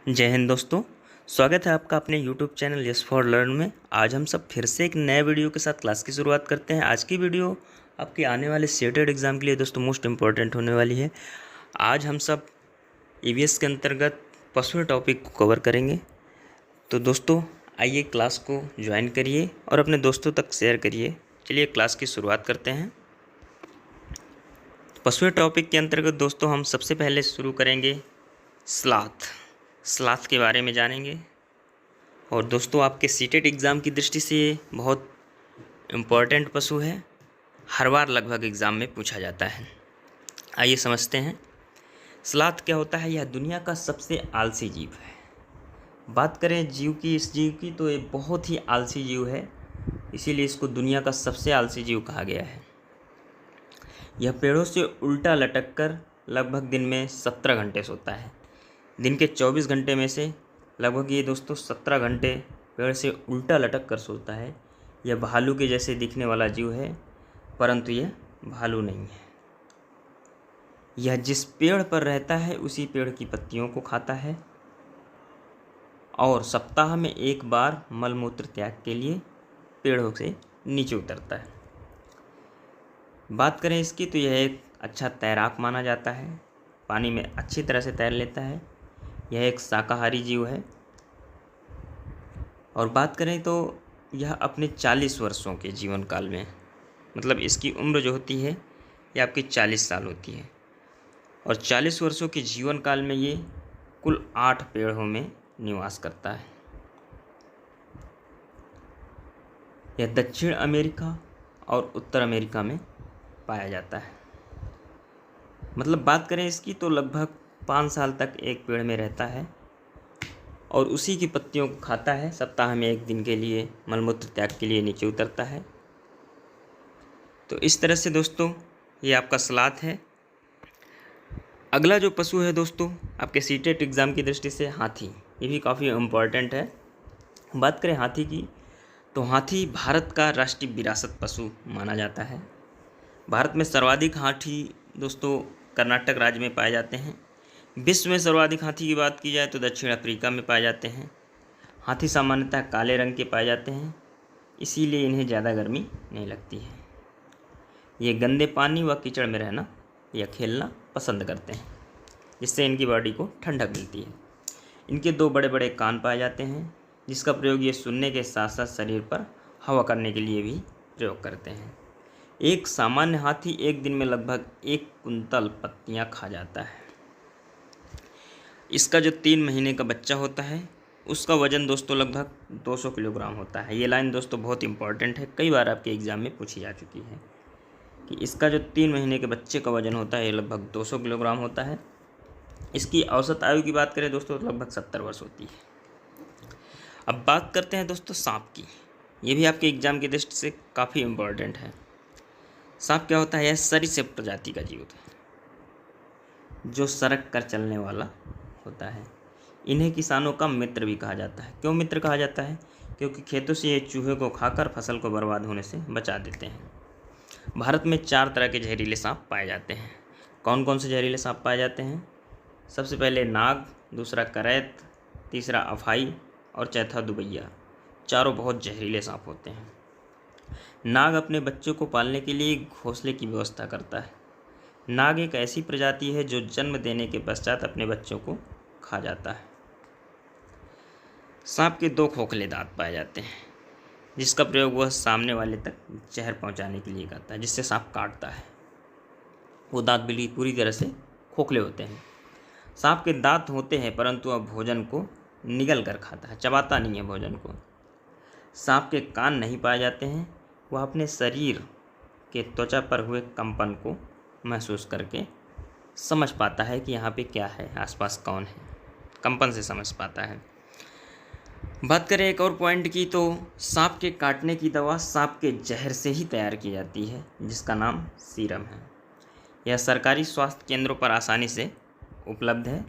जय हिंद दोस्तों। स्वागत है आपका अपने YouTube channel yes for learn में। आज हम सब फिर से एक नए वीडियो के साथ क्लास की शुरुआत करते हैं। आज की वीडियो आपके आने वाले सीटेट एग्ज़ाम के लिए दोस्तों मोस्ट इम्पॉर्टेंट होने वाली है। आज हम सब EVS के अंतर्गत पशु टॉपिक को कवर करेंगे। तो दोस्तों आइए क्लास को ज्वाइन करिए और अपने दोस्तों तक शेयर करिए। चलिए क्लास की शुरुआत करते हैं। पशु टॉपिक के अंतर्गत दोस्तों हम सबसे पहले शुरू करेंगे स्लाथ के बारे में जानेंगे। और दोस्तों आपके सीटेट एग्ज़ाम की दृष्टि से ये बहुत इम्पॉर्टेंट पशु है, हर बार लगभग एग्ज़ाम में पूछा जाता है। आइए समझते हैं स्लाथ क्या होता है। यह दुनिया का सबसे आलसी जीव है। बात करें जीव की, इस जीव की, तो ये बहुत ही आलसी जीव है, इसीलिए इसको दुनिया का सबसे आलसी जीव कहा गया है। यह पेड़ों से उल्टा लटक कर लगभग दिन में 17 घंटे सोता है। दिन के 24 घंटे में से लगभग ये दोस्तों 17 घंटे पेड़ से उल्टा लटक कर सोता है। यह भालू के जैसे दिखने वाला जीव है, परंतु यह भालू नहीं है। यह जिस पेड़ पर रहता है उसी पेड़ की पत्तियों को खाता है और सप्ताह में एक बार मलमूत्र त्याग के लिए पेड़ों से नीचे उतरता है। बात करें इसकी, तो यह एक अच्छा तैराक माना जाता है, पानी में अच्छी तरह से तैर लेता है। यह एक शाकाहारी जीव है। और बात करें तो यह अपने 40 वर्षों के जीवन काल में, मतलब इसकी उम्र जो होती है यह आपकी 40 साल होती है, और 40 वर्षों के जीवन काल में ये कुल 8 पेड़ों में निवास करता है। यह दक्षिण अमेरिका और उत्तर अमेरिका में पाया जाता है। मतलब बात करें इसकी, तो लगभग 5 साल तक एक पेड़ में रहता है और उसी की पत्तियों को खाता है। सप्ताह में एक दिन के लिए मलमूत्र त्याग के लिए नीचे उतरता है। तो इस तरह से दोस्तों ये आपका स्लाथ है। अगला जो पशु है दोस्तों आपके सीटेट एग्ज़ाम की दृष्टि से हाथी, ये भी काफ़ी इम्पॉर्टेंट है। बात करें हाथी की, तो हाथी भारत का राष्ट्रीय विरासत पशु माना जाता है। भारत में सर्वाधिक हाथी दोस्तों कर्नाटक राज्य में पाए जाते हैं। विश्व में सर्वाधिक हाथी की बात की जाए तो दक्षिण अफ्रीका में पाए जाते हैं। हाथी सामान्यतः काले रंग के पाए जाते हैं, इसीलिए इन्हें ज़्यादा गर्मी नहीं लगती है। ये गंदे पानी व कीचड़ में रहना या खेलना पसंद करते हैं, जिससे इनकी बॉडी को ठंडक मिलती है। इनके 2 बड़े बड़े कान पाए जाते हैं, जिसका प्रयोग ये सुनने के साथ साथ शरीर पर हवा करने के लिए भी प्रयोग करते हैं। एक सामान्य हाथी एक दिन में लगभग 1 कुंतल पत्तियाँ खा जाता है। इसका जो 3 महीने का बच्चा होता है उसका वज़न दोस्तों लगभग 200 किलोग्राम होता है। ये लाइन दोस्तों बहुत इंपॉर्टेंट है, कई बार आपके एग्ज़ाम में पूछी जा चुकी है कि इसका जो 3 महीने के बच्चे का वज़न होता है ये लगभग 200 किलोग्राम होता है। इसकी औसत आयु की बात करें दोस्तों तो लगभग 70 वर्ष होती है। अब बात करते हैं दोस्तों सांप की। ये भी आपके एग्ज़ाम की दृष्टि से काफ़ी इम्पॉर्टेंट है। सांप क्या होता है? यह सरीसृप प्रजाति का जीव होता है जो सरक कर चलने वाला होता है। इन्हें किसानों का मित्र भी कहा जाता है। क्यों मित्र कहा जाता है? क्योंकि खेतों से ये चूहे को खाकर फसल को बर्बाद होने से बचा देते हैं। भारत में 4 तरह के जहरीले सांप पाए जाते हैं। कौन कौन से जहरीले सांप पाए जाते हैं? सबसे पहले नाग, दूसरा करैत, तीसरा अफाई और चौथा दुबैया। चारों बहुत जहरीले सांप होते हैं। नाग अपने बच्चों को पालने के लिए घोंसले की व्यवस्था करता है। नाग एक ऐसी प्रजाति है जो जन्म देने के पश्चात अपने बच्चों को खा जाता है। सांप के 2 खोखले दांत पाए जाते हैं, जिसका प्रयोग वह सामने वाले तक जहर पहुंचाने के लिए करता है, जिससे सांप काटता है। वो दांत बिल्कुल पूरी तरह से खोखले होते हैं। सांप के दांत होते हैं, परंतु वह भोजन को निगल कर खाता है, चबाता नहीं है भोजन को। सांप के कान नहीं पाए जाते हैं। वह अपने शरीर के त्वचा पर हुए कंपन को महसूस करके समझ पाता है कि यहाँ पे क्या है, आसपास कौन है, कंपन से समझ पाता है। बात करें एक और पॉइंट की, तो सांप के काटने की दवा सांप के जहर से ही तैयार की जाती है, जिसका नाम सीरम है। यह सरकारी स्वास्थ्य केंद्रों पर आसानी से उपलब्ध है।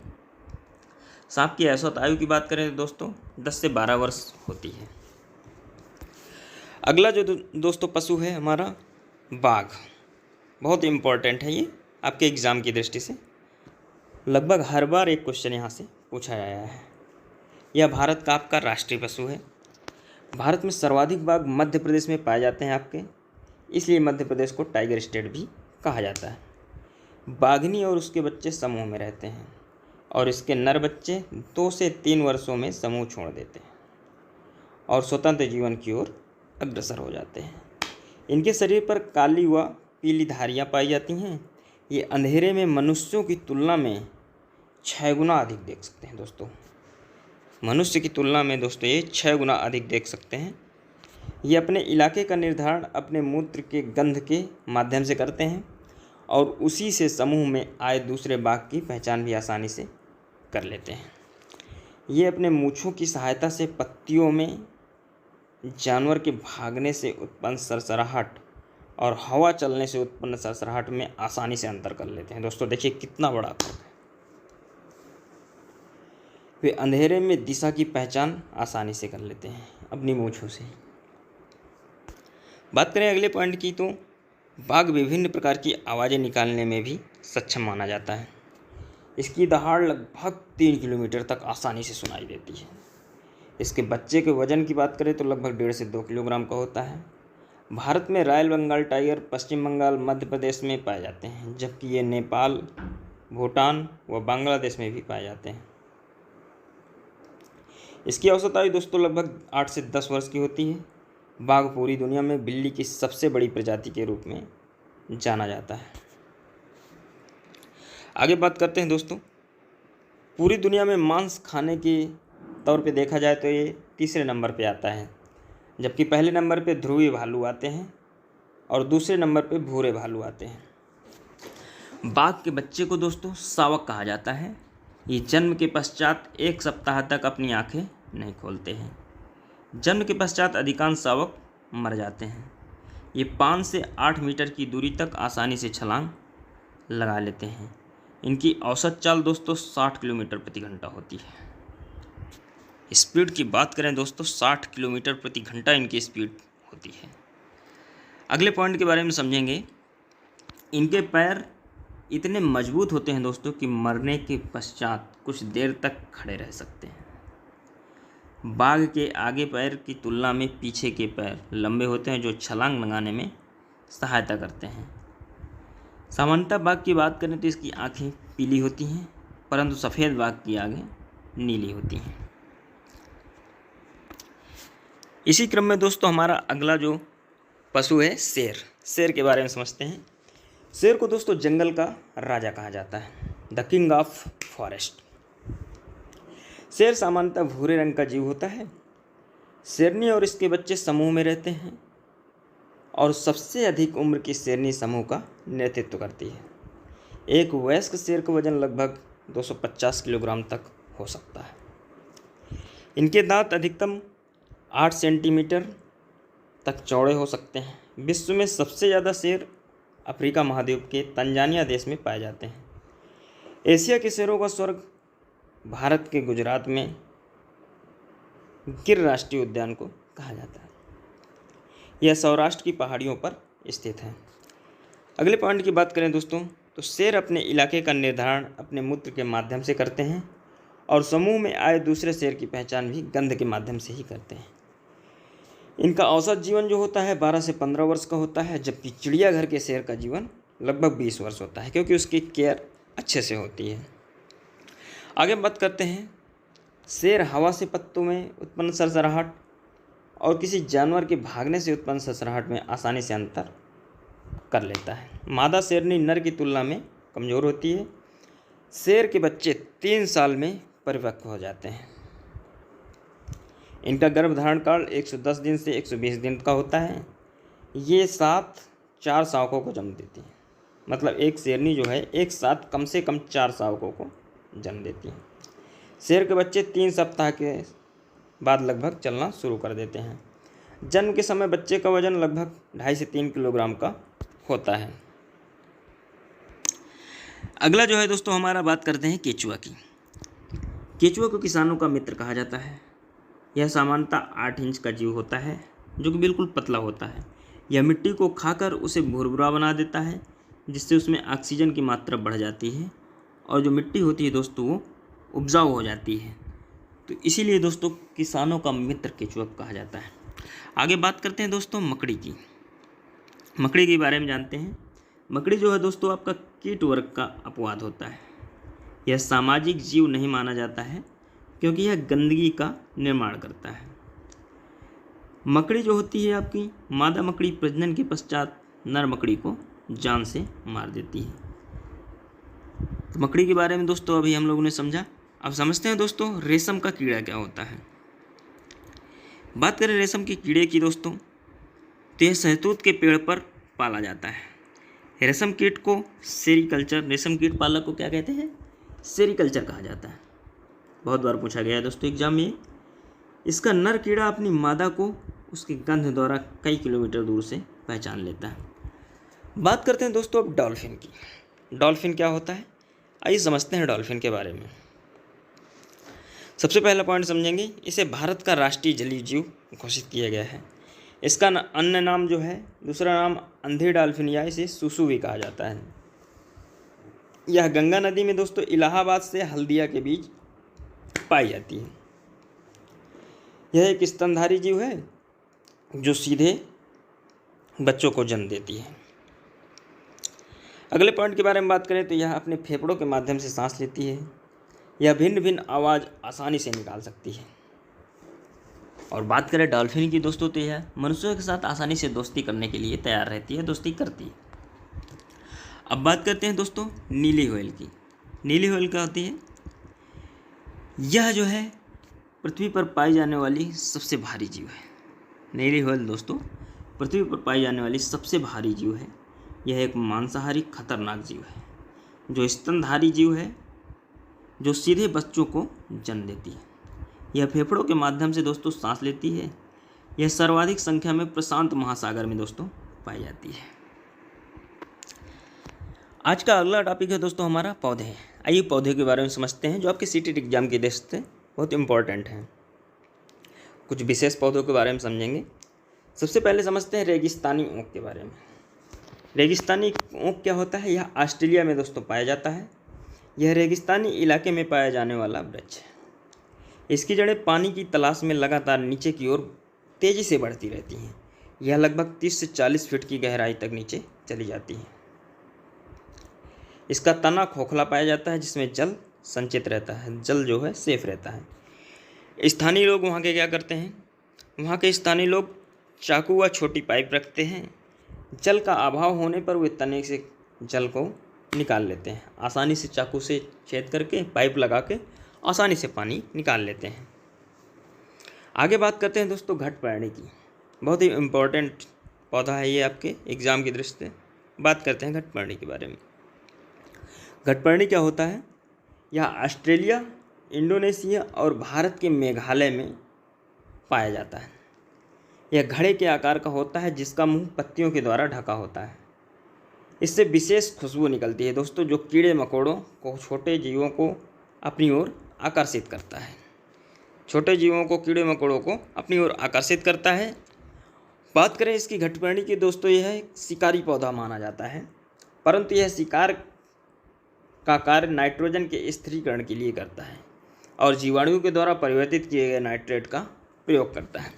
सांप की औसत आयु की बात करें तो दोस्तों 10 से 12 वर्ष होती है। अगला जो दोस्तों पशु है हमारा बाघ, बहुत इम्पॉर्टेंट है ये आपके एग्ज़ाम की दृष्टि से। लगभग हर बार एक क्वेश्चन यहाँ से पूछा गया है। यह भारत का आपका राष्ट्रीय पशु है। भारत में सर्वाधिक बाघ मध्य प्रदेश में पाए जाते हैं आपके, इसलिए मध्य प्रदेश को टाइगर स्टेट भी कहा जाता है। बाघिनी और उसके बच्चे समूह में रहते हैं और इसके नर बच्चे 2 से 3 वर्षों में समूह छोड़ देते हैं और स्वतंत्र जीवन की ओर अग्रसर हो जाते हैं। इनके शरीर पर काली व पीली धारियाँ पाई जाती हैं। ये अंधेरे में मनुष्यों की तुलना में 6 गुना अधिक देख सकते हैं दोस्तों। मनुष्य की तुलना में दोस्तों ये 6 गुना अधिक देख सकते हैं। ये अपने इलाके का निर्धारण अपने मूत्र के गंध के माध्यम से करते हैं और उसी से समूह में आए दूसरे बाघ की पहचान भी आसानी से कर लेते हैं। ये अपने मूँछों की सहायता से पत्तियों में जानवर के भागने से उत्पन्न सरसराहट और हवा चलने से उत्पन्न सरसराहट में आसानी से अंतर कर लेते हैं। दोस्तों देखिए कितना बड़ा फर्क है। वे अंधेरे में दिशा की पहचान आसानी से कर लेते हैं अपनी मूँछों से। बात करें अगले पॉइंट की, तो बाघ विभिन्न प्रकार की आवाज़ें निकालने में भी सक्षम माना जाता है। इसकी दहाड़ लगभग 3 किलोमीटर तक आसानी से सुनाई देती है। इसके बच्चे के वजन की बात करें तो लगभग 1.5 से 2 किलोग्राम का होता है। भारत में रॉयल बंगाल टाइगर पश्चिम बंगाल मध्य प्रदेश में पाए जाते हैं, जबकि ये नेपाल, भूटान व बांग्लादेश में भी पाए जाते हैं। इसकी औसत आयु दोस्तों लगभग 8 से 10 वर्ष की होती है। बाघ पूरी दुनिया में बिल्ली की सबसे बड़ी प्रजाति के रूप में जाना जाता है। आगे बात करते हैं दोस्तों, पूरी दुनिया में मांस खाने के तौर पे देखा जाए तो ये तीसरे नंबर पे आता है, जबकि पहले नंबर पे ध्रुवी भालू आते हैं और दूसरे नंबर पे भूरे भालू आते हैं। बाघ के बच्चे को दोस्तों शावक कहा जाता है। ये जन्म के पश्चात 1 सप्ताह तक अपनी आंखें नहीं खोलते हैं। जन्म के पश्चात अधिकांश शावक मर जाते हैं। ये 5 से 8 मीटर की दूरी तक आसानी से छलांग लगा लेते हैं। इनकी औसत चाल दोस्तों 60 किलोमीटर प्रति घंटा होती है। स्पीड की बात करें दोस्तों 60 किलोमीटर प्रति घंटा इनकी स्पीड होती है। अगले पॉइंट के बारे में समझेंगे। इनके पैर इतने मजबूत होते हैं दोस्तों कि मरने के पश्चात कुछ देर तक खड़े रह सकते हैं। बाघ के आगे पैर की तुलना में पीछे के पैर लंबे होते हैं, जो छलांग लगाने में सहायता करते हैं। सामान्यतः बाघ की बात करें तो इसकी आंखें पीली होती हैं, परंतु सफ़ेद बाघ की आंखें नीली होती हैं। इसी क्रम में दोस्तों हमारा अगला जो पशु है शेर। शेर के बारे में समझते हैं। शेर को दोस्तों जंगल का राजा कहा जाता है, द किंग ऑफ फॉरेस्ट। शेर सामान्यतः भूरे रंग का जीव होता है। शेरनी और इसके बच्चे समूह में रहते हैं और सबसे अधिक उम्र की शेरनी समूह का नेतृत्व करती है। एक वयस्क शेर का वजन लगभग 250 किलोग्राम तक हो सकता है। इनके दांत अधिकतम 8 सेंटीमीटर तक चौड़े हो सकते हैं। विश्व में सबसे ज़्यादा शेर अफ्रीका महाद्वीप के तंजानिया देश में पाए जाते हैं। एशिया के शेरों का स्वर्ग भारत के गुजरात में गिर राष्ट्रीय उद्यान को कहा जाता है। यह सौराष्ट्र की पहाड़ियों पर स्थित है। अगले पॉइंट की बात करें दोस्तों, तो शेर अपने इलाके का निर्धारण अपने मूत्र के माध्यम से करते हैं और समूह में आए दूसरे शेर की पहचान भी गंध के माध्यम से ही करते हैं। इनका औसत जीवन जो होता है 12 से 15 वर्ष का होता है, जबकि चिड़ियाघर के शेर का जीवन लगभग 20 वर्ष होता है, क्योंकि उसकी केयर अच्छे से होती है। आगे बात करते हैं, शेर हवा से पत्तों में उत्पन्न सरसराहट और किसी जानवर के भागने से उत्पन्न सरसराहट में आसानी से अंतर कर लेता है। मादा शेरनी नर की तुलना में कमज़ोर होती है। शेर के बच्चे 3 साल में परिपक्व हो जाते हैं। इनका गर्भधारण काल 110 दिन से 120 दिन का होता है। ये 4 शावकों को जन्म देती है। मतलब एक शेरनी जो है एक साथ कम से कम 4 शावकों को जन्म देती है। शेर के बच्चे 3 सप्ताह के बाद लगभग चलना शुरू कर देते हैं। जन्म के समय बच्चे का वजन लगभग 2.5 से 3 किलोग्राम का होता है। अगला जो है दोस्तों हमारा बात करते हैं केचुआ की। केचुआ को किसानों का मित्र कहा जाता है। यह सामान्यतः 8 इंच का जीव होता है, जो कि बिल्कुल पतला होता है। यह मिट्टी को खाकर उसे भुरभुरा बना देता है, जिससे उसमें ऑक्सीजन की मात्रा बढ़ जाती है और जो मिट्टी होती है दोस्तों वो उपजाऊ हो जाती है। तो इसीलिए दोस्तों किसानों का मित्र केचुआ कहा जाता है। आगे बात करते हैं दोस्तों मकड़ी की। मकड़ी के बारे में जानते हैं। मकड़ी जो है दोस्तों आपका कीट वर्ग का अपवाद होता है। यह सामाजिक जीव नहीं माना जाता है क्योंकि यह गंदगी का निर्माण करता है। मकड़ी जो होती है आपकी मादा मकड़ी प्रजनन के पश्चात नर मकड़ी को जान से मार देती है। तो मकड़ी के बारे में दोस्तों अभी हम लोगों ने समझा। अब समझते हैं दोस्तों रेशम का कीड़ा क्या होता है। बात करें रेशम के कीड़े की दोस्तों, तो यह शहतूत के पेड़ पर पाला जाता है। रेशम कीट को सेरीकल्चर, रेशम कीट पालक को क्या कहते हैं? सेरीकल्चर कहा जाता है। बहुत बार पूछा गया है दोस्तों एग्जाम में। इसका नर कीड़ा अपनी मादा को उसकी गंध द्वारा कई किलोमीटर दूर से पहचान लेता है। बात करते हैं दोस्तों अब डॉल्फिन की। डॉल्फिन क्या होता है, आइए समझते हैं डॉल्फिन के बारे में। सबसे पहला पॉइंट समझेंगे, इसे भारत का राष्ट्रीय जलीय जीव घोषित किया गया है। इसका अन्य नाम जो है, दूसरा नाम अंधी डॉल्फिन या इसे सुसु भी कहा जाता है। यह गंगा नदी में दोस्तों इलाहाबाद से हल्दिया के बीच पाई जाती है। यह एक स्तनधारी जीव है जो सीधे बच्चों को जन्म देती है। अगले पॉइंट के बारे में बात करें तो यह अपने फेफड़ों के माध्यम से सांस लेती है। यह भिन्न भिन्न आवाज़ आसानी से निकाल सकती है। और बात करें डॉल्फिन की दोस्तों, तो यह मनुष्यों के साथ आसानी से दोस्ती करने के लिए तैयार रहती है, दोस्ती करती है। अब बात करते हैं दोस्तों नीली व्हेल की। नीली व्हेल क्या होती है? यह जो है पृथ्वी पर पाई जाने वाली सबसे भारी जीव है। नीली व्हेल दोस्तों पृथ्वी पर पाई जाने वाली सबसे भारी जीव है। यह एक मांसाहारी खतरनाक जीव है जो स्तनधारी जीव है, जो सीधे बच्चों को जन्म देती है। यह फेफड़ों के माध्यम से दोस्तों सांस लेती है। यह सर्वाधिक संख्या में प्रशांत महासागर में दोस्तों पाई जाती है। आज का अगला टॉपिक है दोस्तों हमारा पौधे। आइए पौधे के बारे में समझते हैं जो आपके सीटेट एग्जाम की दृष्टि से बहुत इंपॉर्टेंट हैं। कुछ विशेष पौधों के बारे में समझेंगे। सबसे पहले समझते हैं रेगिस्तानी ऊँख के बारे में। रेगिस्तानी ऊँख क्या होता है? यह ऑस्ट्रेलिया में दोस्तों पाया जाता है। यह रेगिस्तानी इलाके में पाया जाने वाला वृक्ष है। इसकी जड़ें पानी की तलाश में लगातार नीचे की ओर तेज़ी से बढ़ती रहती हैं। यह लगभग 30 से 40 फीट की गहराई तक नीचे चली जाती है। इसका तना खोखला पाया जाता है जिसमें जल संचित रहता है, जल जो है सेफ रहता है। स्थानीय लोग वहाँ के क्या करते हैं? वहाँ के स्थानीय लोग चाकू व छोटी पाइप रखते हैं। जल का अभाव होने पर वे तने से जल को निकाल लेते हैं। आसानी से चाकू से छेद करके पाइप लगा के आसानी से पानी निकाल लेते हैं। आगे बात करते हैं दोस्तों घटपर्णी की। बहुत ही इम्पोर्टेंट पौधा है ये आपके एग्ज़ाम की दृष्टि से। बात करते हैं घटपर्णी के बारे में। घटपर्णी क्या होता है? यह ऑस्ट्रेलिया, इंडोनेशिया और भारत के मेघालय में पाया जाता है। यह घड़े के आकार का होता है जिसका मुंह पत्तियों के द्वारा ढका होता है। इससे विशेष खुशबू निकलती है दोस्तों जो कीड़े मकोड़ों को, छोटे जीवों को अपनी ओर आकर्षित करता है। छोटे जीवों को, कीड़े मकोड़ों को अपनी ओर आकर्षित करता है। बात करें इसकी घटपर्णी की दोस्तों, यह एक शिकारी पौधा माना जाता है, परंतु यह शिकार का कार्य नाइट्रोजन के स्थिरीकरण के लिए करता है और जीवाणुओं के द्वारा परिवर्तित किए गए नाइट्रेट का प्रयोग करता है।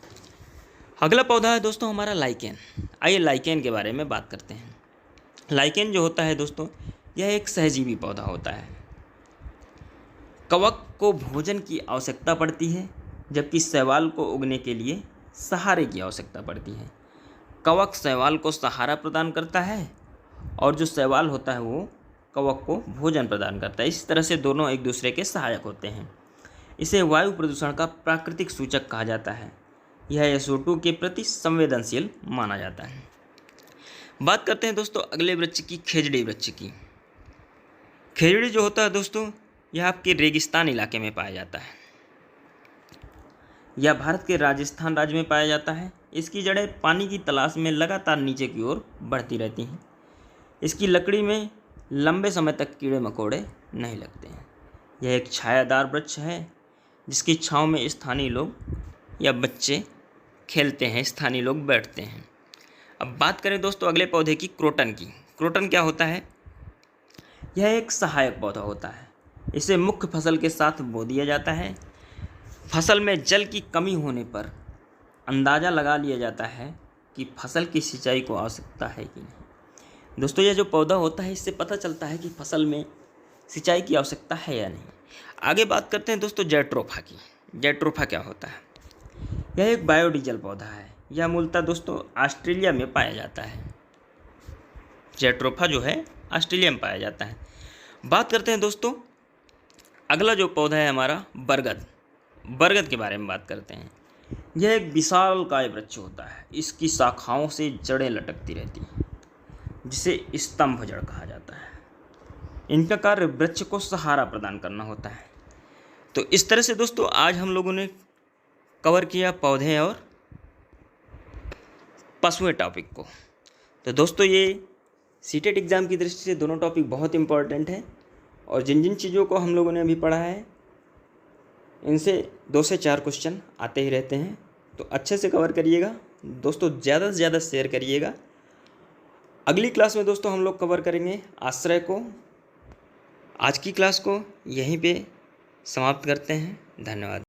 अगला पौधा है दोस्तों हमारा लाइकेन। आइए लाइकेन के बारे में बात करते हैं। लाइकेन जो होता है दोस्तों, यह एक सहजीवी पौधा होता है। कवक को भोजन की आवश्यकता पड़ती है जबकि शैवाल को उगने के लिए सहारे की आवश्यकता पड़ती है। कवक शैवाल को सहारा प्रदान करता है और जो शैवाल होता है वो कवक को भोजन प्रदान करता है। इस तरह से दोनों एक दूसरे के सहायक होते हैं। इसे वायु प्रदूषण का प्राकृतिक सूचक कहा जाता है। यह SO2 के प्रति संवेदनशील माना जाता है। बात करते हैं दोस्तों अगले वृक्ष की, खेजड़ी वृक्ष की। खेजड़ी जो होता है दोस्तों, यह आपके रेगिस्तान इलाके में पाया जाता है। यह भारत के राजस्थान राज्य में पाया जाता है। इसकी जड़ें पानी की तलाश में लगातार नीचे की ओर बढ़ती रहती हैं। इसकी लकड़ी में लंबे समय तक कीड़े मकोड़े नहीं लगते हैं। यह एक छायादार वृक्ष है जिसकी छांव में स्थानीय लोग या बच्चे खेलते हैं, स्थानीय लोग बैठते हैं। अब बात करें दोस्तों अगले पौधे की, क्रोटन की। क्रोटन क्या होता है? यह एक सहायक पौधा होता है। इसे मुख्य फसल के साथ बो दिया जाता है। फसल में जल की कमी होने पर अंदाज़ा लगा लिया जाता है कि फसल की सिंचाई को आवश्यकता है कि नहीं। दोस्तों, यह जो पौधा होता है इससे पता चलता है कि फसल में सिंचाई की आवश्यकता है या नहीं। आगे बात करते हैं दोस्तों जैट्रोफा की। जैट्रोफा क्या होता है? यह एक बायोडीजल पौधा है। यह मूलतः दोस्तों ऑस्ट्रेलिया में पाया जाता है। जैट्रोफा जो है ऑस्ट्रेलिया में पाया जाता है। बात करते हैं दोस्तों अगला जो पौधा है हमारा बरगद। बरगद के बारे में बात करते हैं। यह एक विशालकाय वृक्ष होता है। इसकी शाखाओं से जड़ें लटकती रहती हैं, जिसे स्तंभ जड़ कहा जाता है। इनका कार्य वृक्ष को सहारा प्रदान करना होता है। तो इस तरह से दोस्तों आज हम लोगों ने कवर किया पौधे और पशुएं टॉपिक को। तो दोस्तों ये सीटेट एग्ज़ाम की दृष्टि से दोनों टॉपिक बहुत इंपॉर्टेंट है, और जिन जिन चीज़ों को हम लोगों ने अभी पढ़ा है इनसे 2 से 4 क्वेश्चन आते ही रहते हैं। तो अच्छे से कवर करिएगा दोस्तों, ज़्यादा से ज़्यादा शेयर करिएगा। अगली क्लास में दोस्तों हम लोग कवर करेंगे आश्रय को। आज की क्लास को यहीं पे समाप्त करते हैं। धन्यवाद।